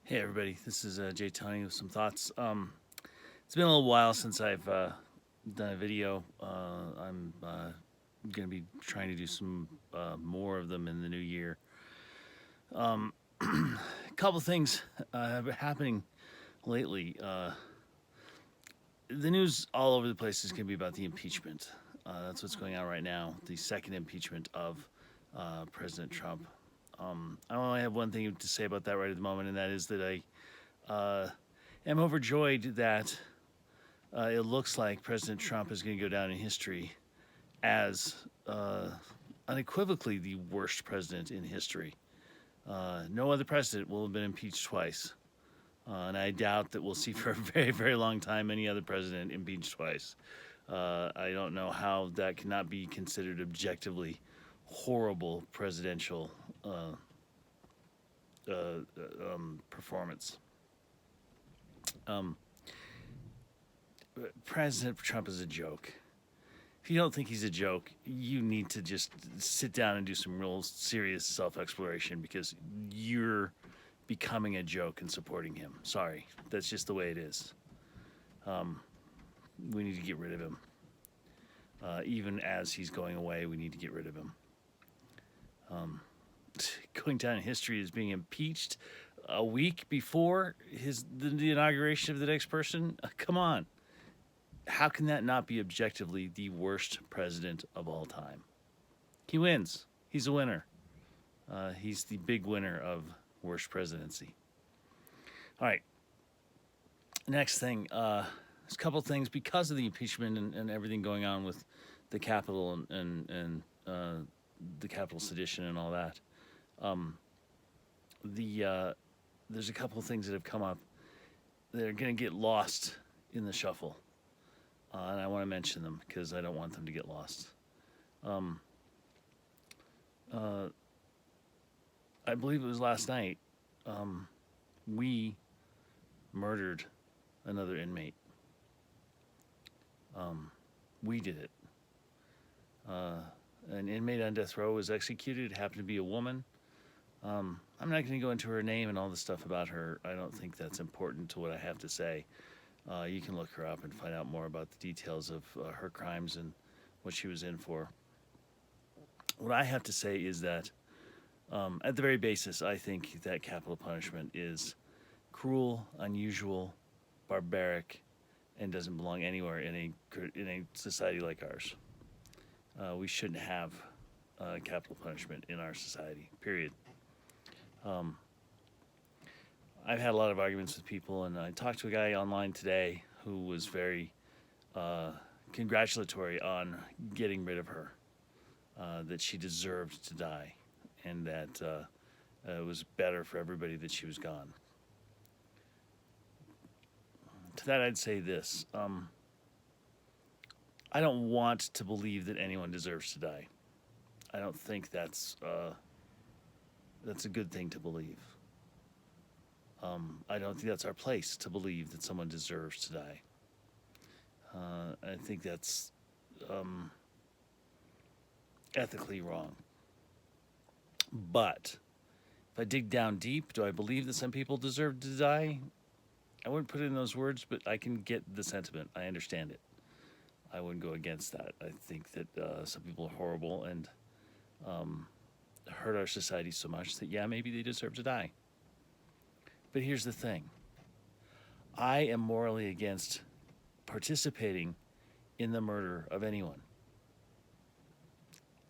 Hey everybody, this is JTony with some thoughts. It's been a little while since I've done a video. I'm going to be trying to do some more of them in the new year. A couple things have been happening lately. The news all over the place is going to be about the impeachment. That's what's going on right now, the second impeachment of President Trump. I only have one thing to say about that right at the moment, and that is that I am overjoyed that it looks like President Trump is going to go down in history as unequivocally the worst president in history. No other president will have been impeached twice. And I doubt that we'll see for a very, very long time any other president impeached twice. I don't know how that cannot be considered objectively horrible presidential performance. Um, President Trump is a joke. If you don't think he's a joke, you need to just sit down and do some real serious self-exploration because you're becoming a joke and supporting him. Sorry, that's just the way it is. We need to get rid of him. Even as he's going away, we need to get rid of him. Going down in history as being impeached a week before the inauguration of the next person. Come on, how can that not be objectively the worst president of all time? He wins. He's a winner. He's the big winner of worst presidency. All right. Next thing, there's a couple things because of the impeachment and everything going on with the Capitol and the Capitol sedition and all that. There's a couple of things that have come up that are going to get lost in the shuffle, and I want to mention them because I don't want them to get lost. I believe it was last night. We murdered another inmate. We did it. An inmate on death row was executed. It happened to be a woman. I'm not going to go into her name and all the stuff about her. I don't think that's important to what I have to say. You can look her up and find out more about the details of her crimes and what she was in for. What I have to say is that, at the very basis, I think that capital punishment is cruel, unusual, barbaric, and doesn't belong anywhere in a society like ours. We shouldn't have capital punishment in our society, period. I've had a lot of arguments with people, and I talked to a guy online today who was very congratulatory on getting rid of her, that she deserved to die, and that it was better for everybody that she was gone. To that, I'd say this. I don't want to believe that anyone deserves to die. I don't think that's a good thing to believe. I don't think that's our place to believe that someone deserves to die. I think that's ethically wrong. But if I dig down deep, do I believe that some people deserve to die? I wouldn't put it in those words, but I can get the sentiment. I understand it. I wouldn't go against that. I think that some people are horrible and hurt our society so much that, yeah, maybe they deserve to die. But here's the thing. I am morally against participating in the murder of anyone.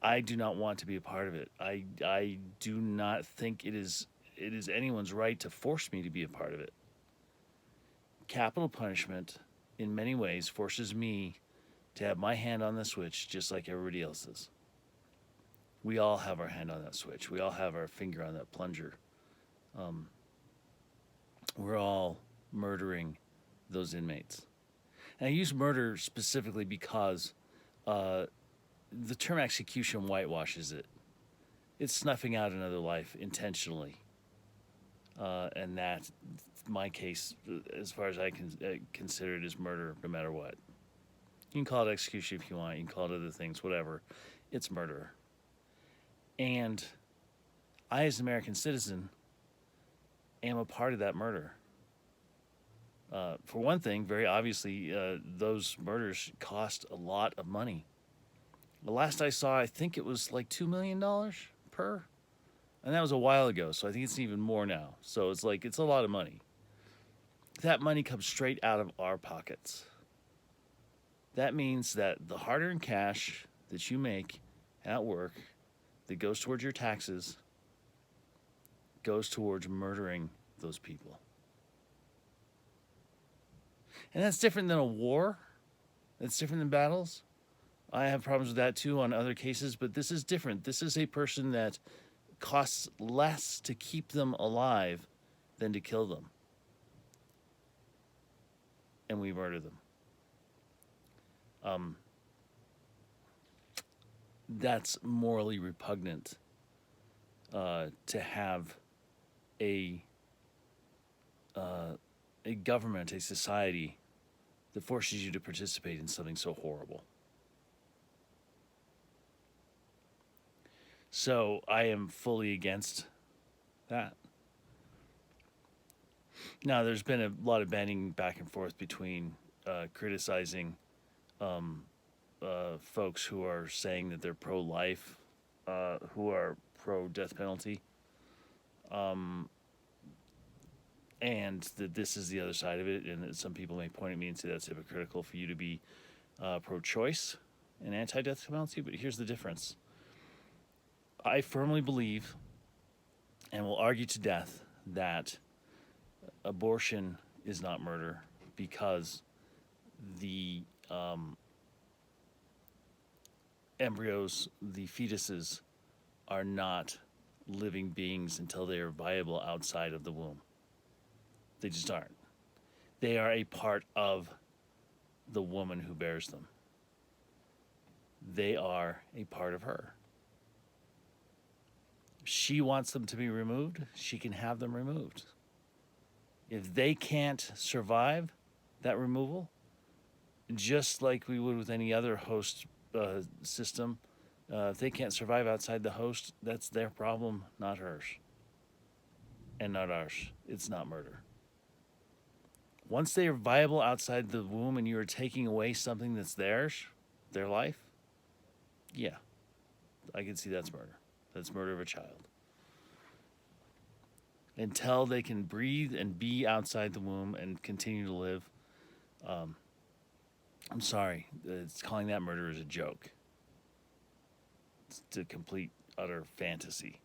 I do not want to be a part of it. I do not think it is anyone's right to force me to be a part of it. Capital punishment, in many ways, forces me to have my hand on the switch just like everybody else's. We all have our hand on that switch. We all have our finger on that plunger. We're all murdering those inmates. And I use murder specifically because the term execution whitewashes it. It's snuffing out another life intentionally. And that, my case, as far as I can consider it, is murder no matter what. You can call it execution if you want. You can call it other things, whatever. It's murder. And I, as an American citizen, am a part of that murder. For one thing, very obviously, those murders cost a lot of money. The last I saw, I think it was like $2 million per. And that was a while ago, so I think it's even more now. So it's like, it's a lot of money. That money comes straight out of our pockets. That means that the hard-earned cash that you make at work that goes towards your taxes goes towards murdering those people. And that's different than a war. That's different than battles. I have problems with that too on other cases, but this is different. This is a person that costs less to keep them alive than to kill them. And we murder them. That's morally repugnant to have a government, a society that forces you to participate in something so horrible. So I am fully against that. Now, there's been a lot of bending back and forth between criticizing folks who are saying that they're pro-life, who are pro-death penalty, and that this is the other side of it, and that some people may point at me and say that's hypocritical for you to be pro-choice and anti-death penalty, but here's the difference. I firmly believe, and will argue to death, that abortion is not murder because the embryos, the fetuses, are not living beings until they are viable outside of the womb. They just aren't. They are a part of the woman who bears them. They are a part of her. She wants them to be removed, she can have them removed. If they can't survive that removal, just like we would with any other host system, if they can't survive outside the host, that's their problem, not hers. And not ours. It's not murder. Once they are viable outside the womb and you are taking away something that's theirs, their life, yeah, I can see that's murder. That's murder of a child. Until they can breathe and be outside the womb and continue to live, I'm sorry, it's calling that murder is a joke. It's a complete, utter fantasy.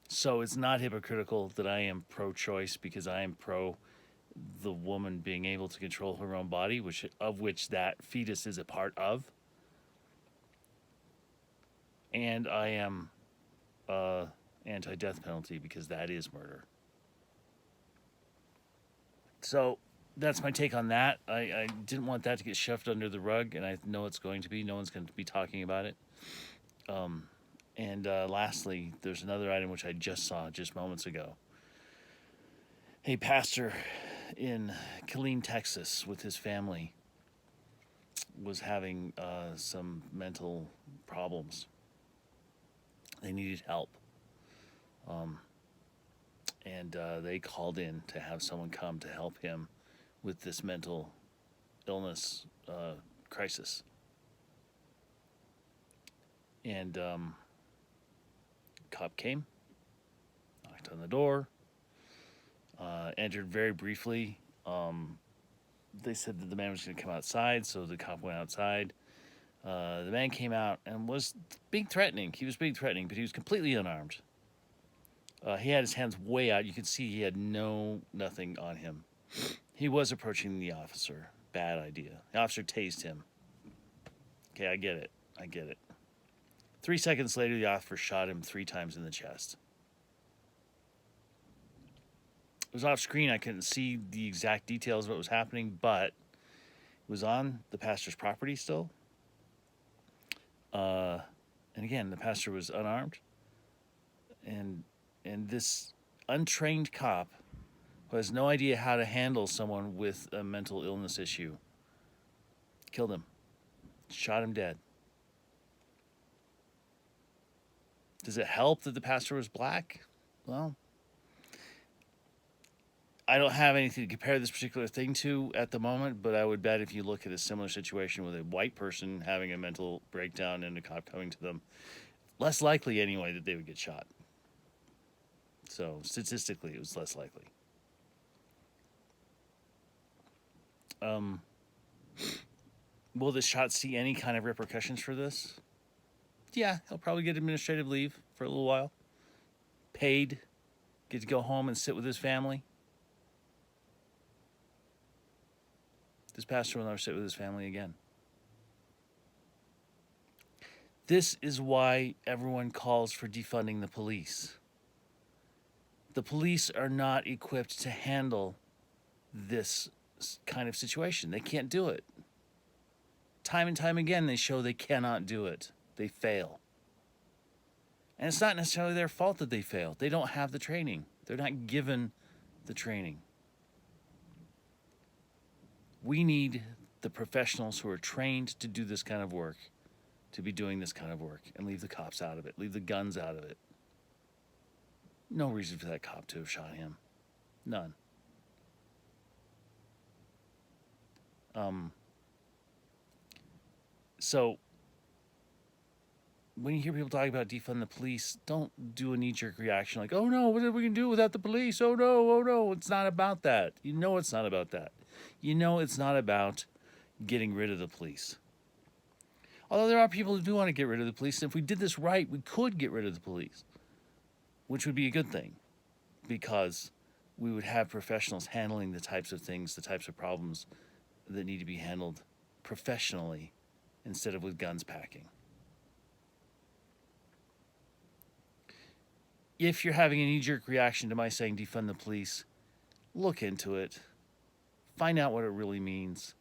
So it's not hypocritical that I am pro-choice because I am pro the woman being able to control her own body, of which that fetus is a part of. And I am anti-death penalty because that is murder. So that's my take on that. I didn't want that to get shoved under the rug, and I know it's going to be. No one's going to be talking about it. And lastly, there's another item which I just saw just moments ago. A pastor in Killeen, Texas, with his family was having some mental problems. They needed help. And they called in to have someone come to help him with this mental illness crisis. And cop came, knocked on the door, entered very briefly. They said that the man was going to come outside, so the cop went outside. The man came out and was being threatening. He was being threatening, but he was completely unarmed. He had his hands way out. You could see he had nothing on him. He was approaching the officer. Bad idea. The officer tased him. Okay, I get it. 3 seconds later, the officer shot him 3 times in the chest. It was off screen. I couldn't see the exact details of what was happening, but it was on the pastor's property still. And again, the pastor was unarmed. And this untrained cop who has no idea how to handle someone with a mental illness issue killed him, shot him dead. Does it help that the pastor was black? Well, I don't have anything to compare this particular thing to at the moment, but I would bet if you look at a similar situation with a white person having a mental breakdown and a cop coming to them, less likely anyway that they would get shot. So statistically, it was less likely. Um, will this shot see any kind of repercussions for this? Yeah, he'll probably get administrative leave for a little while, paid, get to go home and sit with his family. This pastor will never sit with his family again. This is why everyone calls for defunding the police. The police are not equipped to handle this kind of situation. They can't do it. Time and time again, they show they cannot do it. They fail. And it's not necessarily their fault that they fail. They don't have the training. They're not given the training. We need the professionals who are trained to do this kind of work to be doing this kind of work and leave the cops out of it, leave the guns out of it. No reason for that cop to have shot him. None. So when you hear people talking about defund the police, don't do a knee-jerk reaction like, oh no, what are we going to do without the police? Oh no, oh no. It's not about that. You know it's not about that. You know it's not about getting rid of the police. Although there are people who do want to get rid of the police, and if we did this right, we could get rid of the police, which would be a good thing, because we would have professionals handling the types of things, the types of problems that need to be handled professionally instead of with guns packing. If you're having a knee-jerk reaction to my saying defund the police, look into it. Find out what it really means.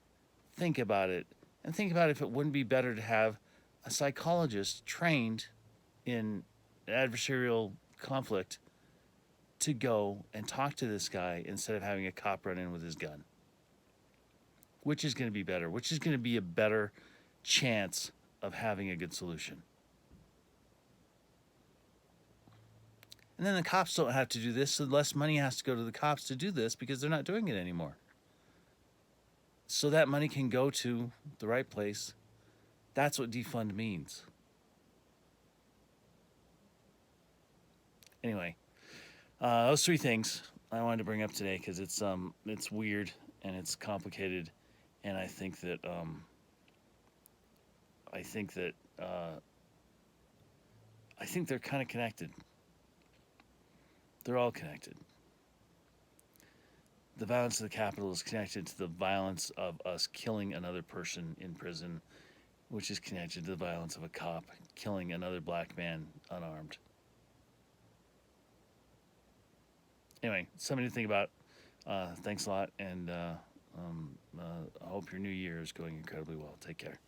Think about it. And think about if it wouldn't be better to have a psychologist trained in adversarial conflict to go and talk to this guy instead of having a cop run in with his gun. Which is going to be better? Which is going to be a better chance of having a good solution? And then the cops don't have to do this, so less money has to go to the cops to do this because they're not doing it anymore. So that money can go to the right place. That's what defund means. Anyway, those three things I wanted to bring up today because it's weird and it's complicated, and I think that they're kind of connected. They're all connected. The violence of the Capitol is connected to the violence of us killing another person in prison, which is connected to the violence of a cop killing another black man unarmed. Anyway, something to think about. Thanks a lot, and I hope your new year is going incredibly well. Take care.